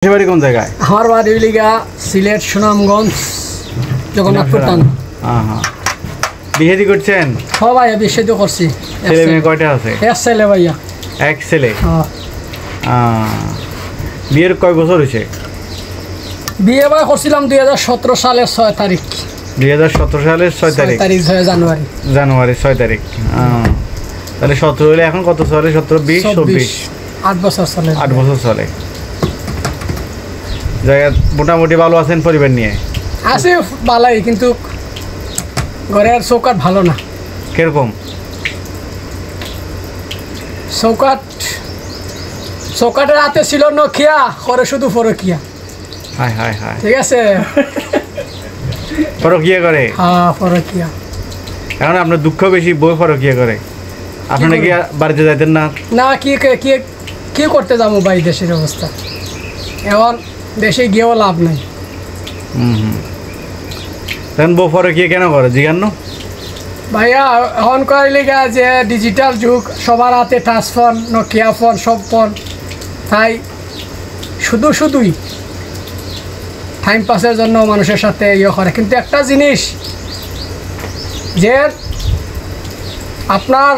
বাড়ি কোন জায়গায়? আমার বাড়ি লিগা সিলেট সুনামগঞ্জ জগন্নাথপুর টান। বিয়ে দি করছেন? হ্যাঁ ভাইয়া বিয়ে তো করছি। ছেলে মেয়ে কয়টা আছে? এক ছেলে ভাইয়া। এক ছেলে? হ্যাঁ। বিয়ের কয় বছর হয়েছে? বিয়ে ভাই করছিলাম 2017 সালের 6 তারিখ। 2017 সালের 6 তারিখ? জানুয়ারি। জানুয়ারি 6 তারিখ। তাহলে 17 হলে এখন কত চলে? 17, 20, 24, 8 বছর চলে। 8 বছর চলে। জায়গা মোটামুটি ভালো আছেন পরিবার নিয়ে? আছে ভালোই, কিন্তু ঘরের চৌকাট ভালো না। কিরকম চৌকাটের হাতে ছিল নখিয়া, করে শুধু ফরকিয়া। হায় হায় হায়, ঠিক আছে। ফরকিয়া করে? হ্যাঁ ফরকিয়া। এখন আপনার দুঃখ বেশি, বই ফরকিয়া করে। আপনারা কি বাড়িতে যাইতেন না? না, কি করতে যাবো ভাই, দেশের অবস্থা এখন, দেশে গিয়েও লাভ নাই। তখন বউ ফরকিয়া কেন করে জিজ্ঞান? ভাইয়া এখন কইলে যে ডিজিটাল যুগ, সবার হাতে টাচ ফোন, নোকিয়া ফোন, সব ফোন, তাই শুধুই টাইম পাসের জন্য মানুষের সাথে ইয়ে করে। কিন্তু একটা জিনিস, যে আপনার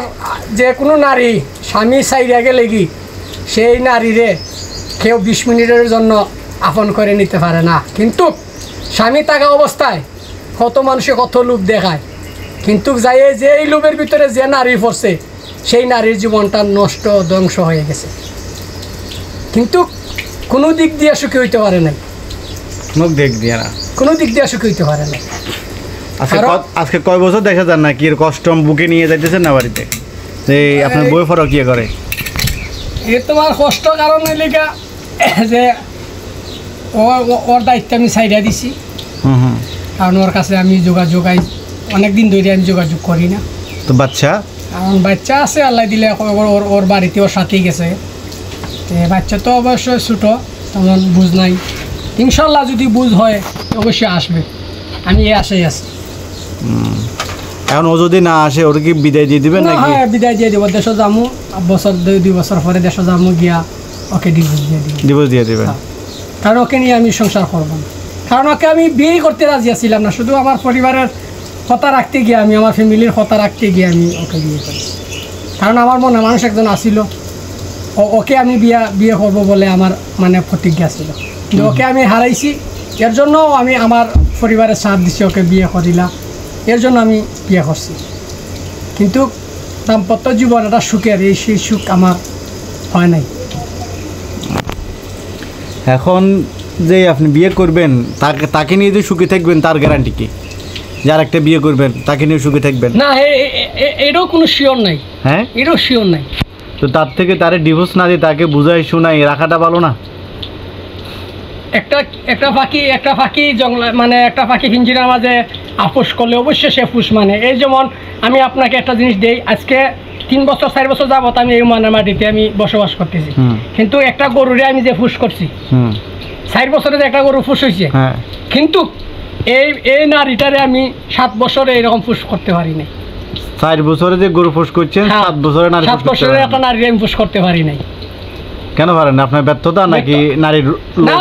যে কোনো নারী স্বামী সাইডে গেলে কি সেই নারীরে কেউ 20 মিনিটের জন্য আপন করে নিতে পারে না। কিন্তু স্বামী থাকা অবস্থায় কত মানুষে কত লোভ দেখায়, কিন্তু যাই যে এই লোভের ভিতরে যে নারী পড়ছে, সেই নারীর জীবনটা নষ্ট, ধ্বংস হয়ে গেছে। কিন্তু কোনো দিক দিয়ে সুখী হইতে পারে নাই। কোনো দিক দিয়ে না? কোনো দিক দিয়ে সুখী হইতে পারে নাই। আজকে কয় বছর দেখা যান না কি কষ্ট বুকে নিয়ে যাইতেছেন না বাড়িতে, যে আপনার বই ফরকিয়া করে? এ তোমার কষ্ট কারণ লেখা যে ওর দায়িত্ব আমি সাইডা দিছি। কারণ ওর কাছে আমি অনেকদিন ধরে আমি যোগাযোগ করি না। তো বাচ্চা? কারণ বাচ্চা আছে, আল্লাহ দিলে ওর বাড়িতে ওর সাথেই গেছে। বাচ্চা তো অবশ্যই ছোটো, তেমন বুঝ নাই। ইনশাল্লাহ যদি বুঝ হয় অবশ্যই আসবে, আমি আশাই আছি। এখন ও যদি না আসে ওর কি বিদায় দিয়ে দিবেন নাকি? হ্যাঁ বিদায় দিয়ে দেবো, দেশে যাবো বছর 2 বছর পরে দেশে যাবো, গিয়া ওকে ডিভোর্স দিয়ে দিবেন। কারণ ওকে নিয়ে আমি সংসার করবো না। কারণ ওকে আমি বিয়ে করতে রাজি আছিলাম না, শুধু আমার পরিবারের কথা রাখতে গিয়ে, আমি আমার ফ্যামিলির কথা রাখতে গিয়ে আমি ওকে বিয়ে করি। কারণ আমার মনে মানুষ একজন আসিল, ওকে আমি বিয়ে করবো বলে আমার মানে প্রতিজ্ঞা ছিল। কিন্তু ওকে আমি হারাইছি, এর জন্য আমি আমার পরিবারের সাথ দিচ্ছি, ওকে বিয়ে করিলাম, এর জন্য আমি বিয়ে করছি। কিন্তু দাম্পত্য জীবন একটা সুখের, সেই সুখ আমার হয় নাই। এখন যে আপনি বিয়ে করবেন, তাকে নিয়ে যে সুখী থাকবেন তার গ্যারান্টি কি? যার একটা বিয়ে করবেন তাকে নিয়ে সুখী থাকবেন না, এটাও কোনো শিওর নাই। হ্যাঁ, এটাও শিওর নাই। তো তার থেকে তারে ডিভোর্স না দিয়ে তাকে বুঝাই শোনাই রাখাটা ভালো না? একটা পাখি জঙ্গলা, মানে একটা পাখি পিঞ্জিরার মাঝে আপোষ করলে অবশ্যই সে ফুস মানে। এই যেমন আমি আপনাকে একটা জিনিস দেই, আজকে 3 বছর 4 বছর যাবত আমি এই মনের মাটিতে আমি বসবাস করতেছি, কিন্তু একটা গরুরে আমি যে ফুস করছি, 4 বছরে যে একটা গরু ফুস হয়েছে, কিন্তু এই নারীটারে আমি 7 বছরে এরকম ফুস করতে পারি নাই। 4 বছরে যে গরু ফুস করছেন, 7 বছরে নারী? 7 বছরে একটা নারী আমি ফুস করতে পারি নাই। কেন পারেন? আপনার ব্যর্থতা নাকি নারীর? না,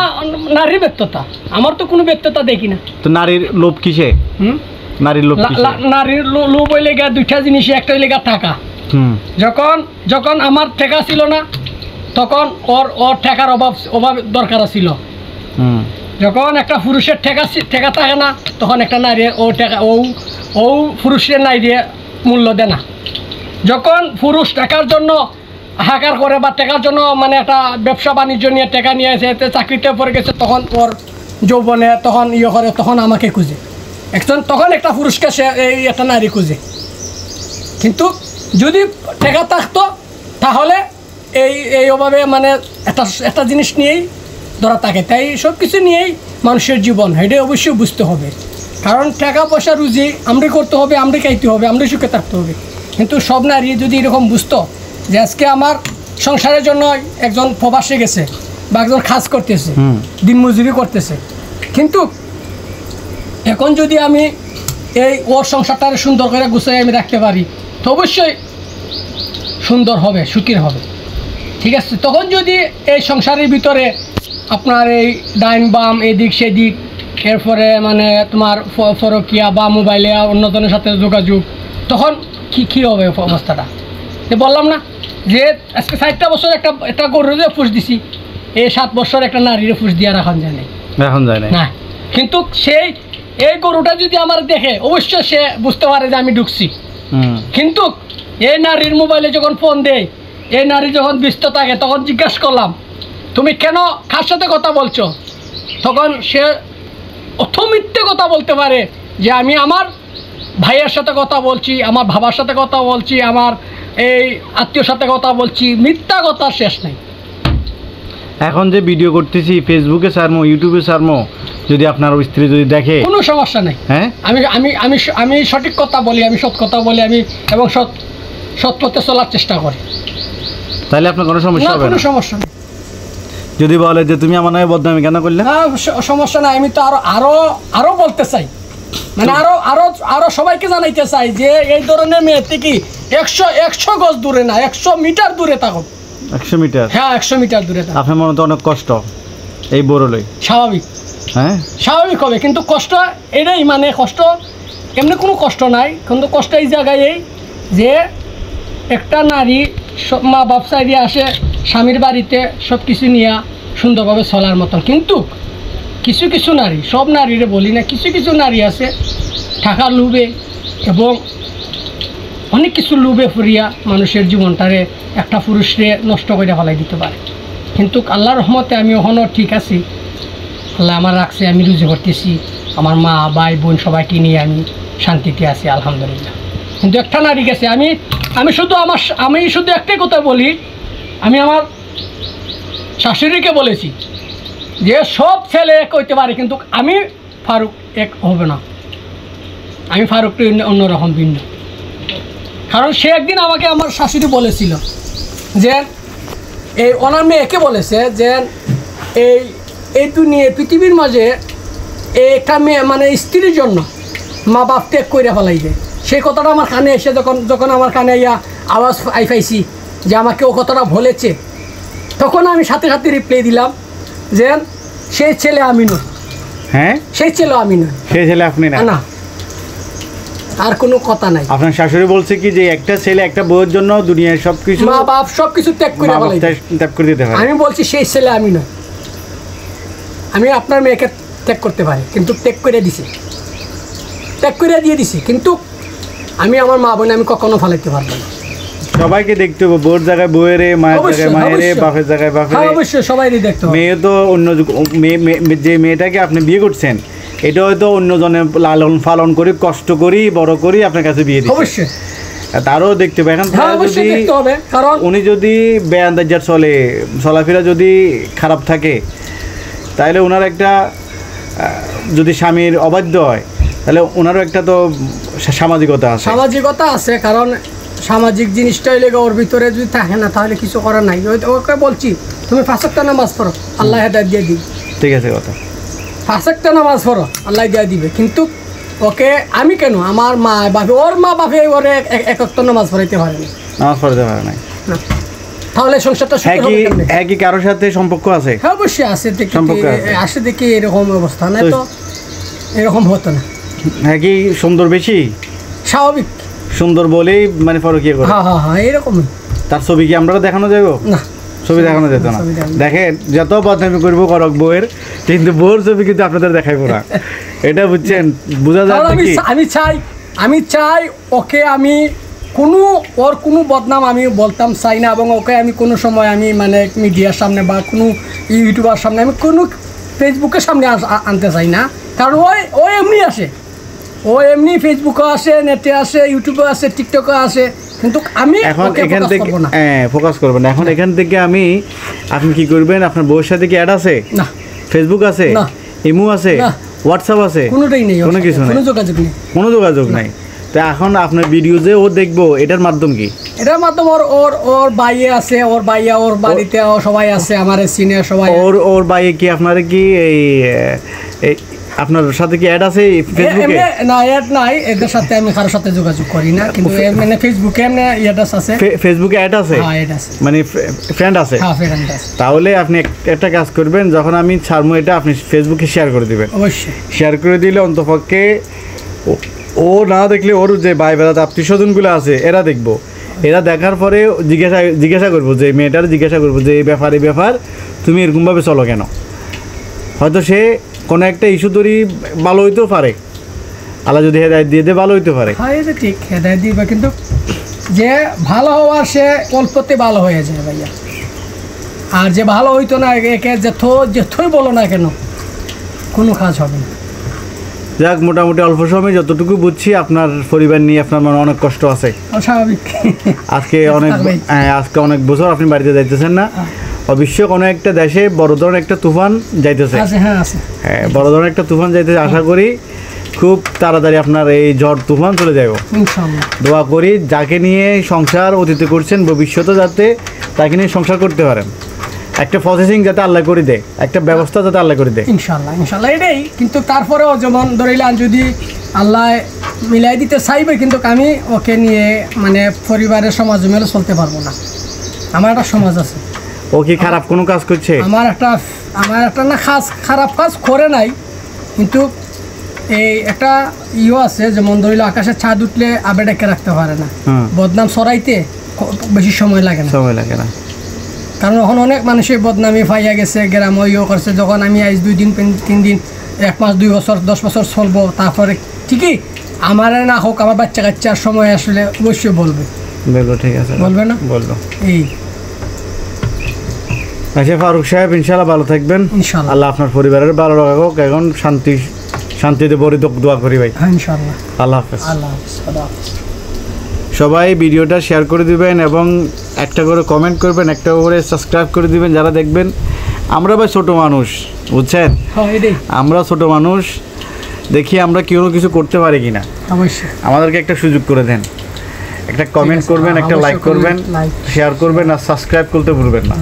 নারীর ব্যর্থতা। আমার তো কোনো ব্যর্থতা দেখি না। তো নারীর লোভ কিসে? নারীর লোভ কিসে? নারীর লোভ হইলে গা 2টা জিনিস। একটা হইলে গা টাকা। যখন আমার টাকা ছিল না, তখন ওর টাকার অভাব দরকার ছিল। যখন একটা পুরুষের টাকা থাকে না, তখন একটা নারী ও পুরুষের নাই দিয়ে মূল্য দেয় না। যখন পুরুষ টাকার জন্য হাহাকার করে, বা টাকার জন্য মানে একটা ব্যবসা বাণিজ্য নিয়ে টাকা নিয়ে এসে চাকরিতে পড়ে গেছে, তখন ওর যৌবনে তখন ইয়ে করে, তখন আমাকে খুঁজে তখন একটা পুরুষকে সে একটা নারী খুঁজে। কিন্তু যদি টাকা থাকতো তাহলে এই অভাবে মানে একটা জিনিস নিয়েই ধরা থাকে। তাই সব কিছু নিয়েই মানুষের জীবন, এটাই অবশ্যই বুঝতে হবে। কারণ টাকা পয়সা রুজি আমরাই করতে হবে, আমরাই খাইতে হবে, আমরাই সুখে থাকতে হবে। কিন্তু সব নারী যদি এরকম বুঝতো যে আজকে আমার সংসারের জন্য একজন প্রবাসে গেছে, বা একজন কাজ করতেছে, দিন মজুরি করতেছে, কিন্তু এখন যদি আমি ওর সংসারটা সুন্দর করে গুছিয়ে আমি রাখতে পারি, তো অবশ্যই সুন্দর হবে, সুখের হবে। ঠিক আছে, তখন যদি এই সংসারের ভিতরে আপনার এই ডাইন বাম এদিক সেদিক, এরপরে মানে তোমার ফরকিয়া বা মোবাইলে অন্যজনের সাথে যোগাযোগ, তখন কি হবে অবস্থাটা? বললাম না যে আজকে 60টা বছর একটা গরুরে ফুস দিছি, এই 7 বছর একটা নারীরে ফুস দিয়ে রাখন যায় না। কিন্তু এই গরুটা যদি আমার দেখে অবশ্যই সে বুঝতে পারে যে আমি ঢুকছি। কিন্তু এই নারীর মোবাইলে যখন ফোন দেয়, এই নারী যখন ব্যস্ত থাকে, তখন জিজ্ঞাসা করলাম তুমি কেন কার সাথে কথা বলছো, তখন সে অত মিথ্যে কথা বলতে পারে যে আমি আমার ভাইয়ের সাথে কথা বলছি, আমার বাবার সাথে কথা বলছি, আমার এই আত্মীয়র সাথে কথা বলছি, মিথ্যা কথা শেষ নেই। এখন যে ভিডিও করতেছি ফেসবুকে ছাড়মো, ইউটিউবে ছাড়মো, যদি আপনার স্ত্রী যদি দেখে কোনো সমস্যা নেই। হ্যাঁ, আমি আমি আমি আমি সঠিক কথা বলি, আমি সৎ কথা বলি, আমি এবং সৎ পথে চলার চেষ্টা করি, তাহলে আপনার কোনো সমস্যা হবে না? কোনো সমস্যা নেই। যদি বলে যে তুমি আমার নামে বদনামি কেন করলে? সমস্যা নাই, আমি তো আরো বলতে চাই, মানে আরো সবাইকে জানাইতে চাই যে এই ধরনের মেয়ে থেকে 100 গজ দূরে না, 100 মিটার দূরে থাকুন। 100 মিটার? হ্যাঁ, 100 মিটার দূরে থাকুন। আপনার মনে তো অনেক কষ্ট এই বড়লই, স্বাভাবিক। হ্যাঁ, স্বাভাবিক হবে, কিন্তু কষ্ট এটাই, মানে কষ্ট এমনি কোনো কষ্ট নাই, কিন্তু কষ্ট এই জায়গায় যে একটা নারী মা বাপ সাইডে আসে স্বামীর বাড়িতে সব কিছু নিয়ে সুন্দরভাবে চলার মতন, কিন্তু কিছু কিছু নারী, সব নারীরে বলি না, কিছু কিছু নারী আছে টাকা লোভে এবং অনেক কিছু লোভে ফুরিয়া মানুষের জীবনটারে একটা পুরুষরে নষ্ট করে ফেলাই দিতে পারে। কিন্তু আল্লাহর রহমতে আমি এখনও ঠিক আছি, আল্লাহ আমার রাখছে, আমি রুজি করতেছি, আমার মা ভাই বোন সবাইকে নিয়ে আমি শান্তিতে আছি আলহামদুলিল্লাহ। কিন্তু একটা নারী গেছে, আমি শুধু একটাই কথা বলি, আমি আমার শাশুড়িকে বলেছি যে সব ছেলে এক হইতে পারে, কিন্তু আমি ফারুক এক হবে না, আমি ফারুকটা অন্যরকম ভিন্ন। কারণ সে একদিন আমাকে আমার শাশুড়ি বলেছিল যে এই ওনার মেয়েকে বলেছে যে এই দুনিয়া পৃথিবীর মাঝে একটা মেয়ে মানে স্ত্রীর জন্য মা বাপ ত্যাগ করে ফেলাই যায়। সেই কথাটা আমার কানে এসে যখন আমার কানে আওয়াজ পাইছি যে আমাকে ও কথাটা বলেছে, তখন আমি সাথে সাথে রিপ্লাই দিলাম যে সেই ছেলে আমি নই। হ্যাঁ, সেই ছেলে আমি নই, সেই ছেলে আপনি না, আর কোনো কথা নাই। আপনার শাশুড়ি বলছে কি যে একটা ছেলে একটা বউয়ের জন্য দুনিয়ার সবকিছু মা বাপ সবকিছু ত্যাগ করে দিতে পারে। আমি বলছি সেই ছেলে আমি নই, আমি আপনার মেয়েকে ত্যাগ করতে পারি, কিন্তু ত্যাগ করে দিয়ে দিছি, কিন্তু আমি আমার মা বোন আমি কখনো ফালাইতে পারবো না। সবাইকে দেখতে হবে, বউর জায়গায় বউয়েরে, মায়ের জায়গায় মায়েরে, বাপের জায়গায় বাপেরে, অবশ্যই সবাইকে দেখতে হবে। মেয়ে তো অন্য যে মেয়েটাকে আপনি বিয়ে করছেন এটা হয়তো অন্যজনের লালন পালন করি কষ্ট করি বড় করি আপনার কাছে বিয়ে দিচ্ছে, অবশ্যই তারও দেখতে হবে। এখন যদি কারণ উনি যদি বেআন্দাজার চলাফেরা যদি খারাপ থাকে, তাহলে ওনার একটা যদি স্বামীর অবাধ্য হয়, তাহলে ওনারও একটা তো সামাজিকতা আছে। কারণ সামাজিক জিনিসটাই লেগে ওর ভিতরে যদি থাকে না, তাহলে কিছু করার নাই। ওকে বলছি তুমি 5 ওয়াক্ত নামাজ পড়ো, আল্লাহ হেদায়েত দিয়ে দিবে। ঠিক আছে কথা, 5 ওয়াক্ত নামাজ পড়ো, আল্লাহ দিয়ে দিবে। কিন্তু ওকে আমি কেন, আমার মা বাপে, ওর মা বাপে ওরে 1 ওয়াক্ত নামাজ পড়াইতে পারে না, তাহলে সংসারটা একই কারোর সাথে সম্পর্ক আছে? হ্যাঁ, অবশ্যই আছে, আসে দেখি এরকম অবস্থা, না তো এরকম হতো না। হ্যাঁ, কি সুন্দর বেশি স্বাভাবিক, সুন্দর বলেই মানে ফরকিয়া করে? হ্যাঁ এরকমই। তার ছবি কি আমরা দেখানো যাবো? না, ছবি দেখানো যেত না। দেখে যত বদনামি করবো করক বউয়ের, কিন্তু বউর ছবি কিন্তু আপনাদের দেখাইবো না, এটা বুঝছেন? বোঝা যায় আমি চাই ওকে আমি ওর কোনো বদনাম আমি বলতাম চাই না, এবং ওকে আমি কোনো সময় আমি মানে মিডিয়ার সামনে বা কোনো ইউটিউবার সামনে আমি কোনো ফেসবুকের সামনে আনতে চাই না। কারণ ও এমনি আসে, ও এমনি ফেসবুকে আসে, নেটে আসে, ইউটিউবে আসে, টিকটকে আসে, কিন্তু আমি এখন এখান থেকে ফোকাস করবো না। এখন এখান থেকে আপনি কি করবেন? আপনার বউয়ের সাথে কি অ্যাড আছে? না। ফেসবুক আছে? না। ইমো আছে? না। হোয়াটসঅ্যাপ আছে? কোনোটাই নেই, কোনো কিছু নেই, কোনো যোগাযোগ নাই। তো এখন আপনার ভিডিও যে ও দেখবো, এটার মাধ্যম কি? এটার মাধ্যম ওর বাইয়ে আছে, ওর বাইয়া ওর বাড়িতে সবাই আছে, আমার সিনিয়র সবাই। ওর বাইয়ে কি আপনার কি এই আপনার সাথে কি অ্যাড আছে ফেসবুকে? না অ্যাড নাই, এদের সাথে আমি কারোর সাথে যোগাযোগ করি না, কিন্তু মানে ফেসবুকে এমনি অ্যাড্রেস আছে। ফেসবুকে অ্যাড আছে? হ্যাঁ অ্যাড আছে, মানে ফ্রেন্ড আছে? হ্যাঁ ফ্রেন্ড আছে। তাহলে আপনি একটা কাজ করবেন, যখন আমি ছাড়বো এটা আপনি ফেসবুকে শেয়ার করে দিবেন। অবশ্যই শেয়ার করে দিলে অন্তপক্ষে ও না দেখলে ওর যে ভাই বেড়াতে আত্মীয় স্বজনগুলো আছে এরা দেখবো, এরা দেখার পরে জিজ্ঞাসা করবো, যে মেয়েটার জিজ্ঞাসা করবো যে এই ব্যাপার তুমি এরকমভাবে চলো কেন। হয়তো সে কোনো একটা ইস্যু ধরি ভালো হইতেও পারে, আল্লাহ যদি হেদায়েত দিয়ে দেয় ভালো হইতে পারে। হ্যাঁ এটা ঠিক, হেদায়েত দিবে, কিন্তু যে ভালো হওয়ার সে অল্পতে ভালো হয়ে যায় ভাইয়া, আর যে ভালো হইতো না একে যেথই বলো না কেন কোনো কাজ হবে না। যাক, মোটামুটি অল্প সময় যতটুকু বুঝছি আপনার পরিবার নিয়ে আপনার মনে অনেক কষ্ট আছে। স্বাভাবিক। আজকে অনেক বছর আপনি বাড়িতে যাইতেছেন না, অবশ্য কোনো একটা দেশে বড় ধরনের একটা তুফান যাইতেছে। হ্যাঁ বড় ধরনের একটা তুফান যাইতেছে, আশা করি খুব তাড়াতাড়ি আপনার এই ঝড় তুফান চলে যাবে ইনশাআল্লাহ। দোয়া করি যাকে নিয়ে সংসার অতীতে করছেন ভবিষ্যতে যাতে তাকে নিয়ে সংসার করতে পারেন, একটা প্রসেসিং যাতে আল্লাহ করে দেয়, একটা ব্যবস্থা যাতে আল্লাহ করে দেয় ইনশাআল্লাহ। ইনশাআল্লাহ এটাই, কিন্তু তারপরেও যেমন ধরিলাম যদি আল্লাহ মিলাই দিতে চাইবে, কিন্তু আমি ওকে নিয়ে মানে পরিবারের সমাজ মেলে চলতে পারবো না। আমার একটা সমাজ আছে। ও কি খারাপ কোনো কাজ করছে? আমার একটা না খারাপ কাজ করে নাই, কিন্তু এই একটা আছে, যেমন ধরিল আকাশের ছাদ উঠলে আবে ডেকে রাখতে পারে না, বদনাম সরাইতে বেশি সময় লাগে না। কারণ এখন অনেক মানুষের বদনামি পাইয়া গেছে, গ্রাম করছে, যখন আমি আজ 2 দিন 3 দিন 1 মাস 2 বছর 10 বছর চলবো, তারপরে ঠিকই আমার না হোক আমার বাচ্চা কাচ্চার সময় আসলে অবশ্যই বলবে। ঠিক আছে, বলবে না? বলবো। এই আচ্ছা ফারুক সাহেব, ইনশাআল্লাহ ভালো থাকবেন, ইনশাআল্লাহ। আল্লাহ আপনার পরিবারের ভালো রাখুক, এখন শান্তিতে বরিদক দোয়া করি ভাই, ইনশাআল্লাহ। আল্লাহ হাফেজ। আল্লাহ হাফেজ। সবাই ভিডিওটা শেয়ার করে দিবেন এবং একটা করে কমেন্ট করবেন, একটা করে সাবস্ক্রাইব করে দিবেন যারা দেখবেন। আমরা ভাই ছোট মানুষ, বুঝছেন, আমরা ছোট মানুষ, দেখি আমরা কেউ কিছু করতে পারি কিনা, অবশ্যই আমাদেরকে একটা সুযোগ করে দেন। একটা কমেন্ট করবেন, একটা লাইক করবেন, শেয়ার করবেন আর সাবস্ক্রাইব করতে ভুলবেন না।